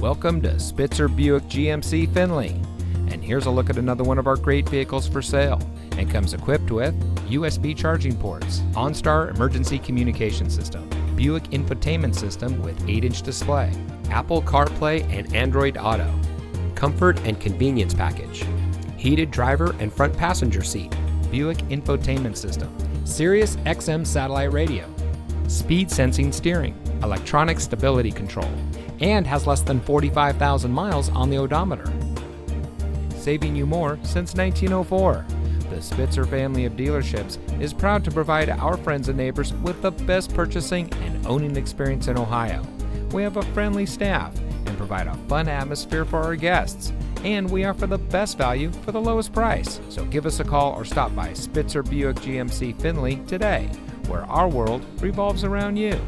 Welcome to Spitzer Buick GMC Findlay. And here's a look at another one of our great vehicles for sale, and comes equipped with USB charging ports, OnStar emergency communication system, Buick infotainment system with 8-inch display, Apple CarPlay and Android Auto, comfort and convenience package, heated driver and front passenger seat, Buick infotainment system, Sirius XM satellite radio, speed sensing steering, electronic stability control, and has less than 45,000 miles on the odometer. Saving you more since 1904. The Spitzer family of dealerships is proud to provide our friends and neighbors with the best purchasing and owning experience in Ohio. We have a friendly staff and provide a fun atmosphere for our guests. And we offer the best value for the lowest price. So give us a call or stop by Spitzer Buick GMC Findlay today, where our world revolves around you.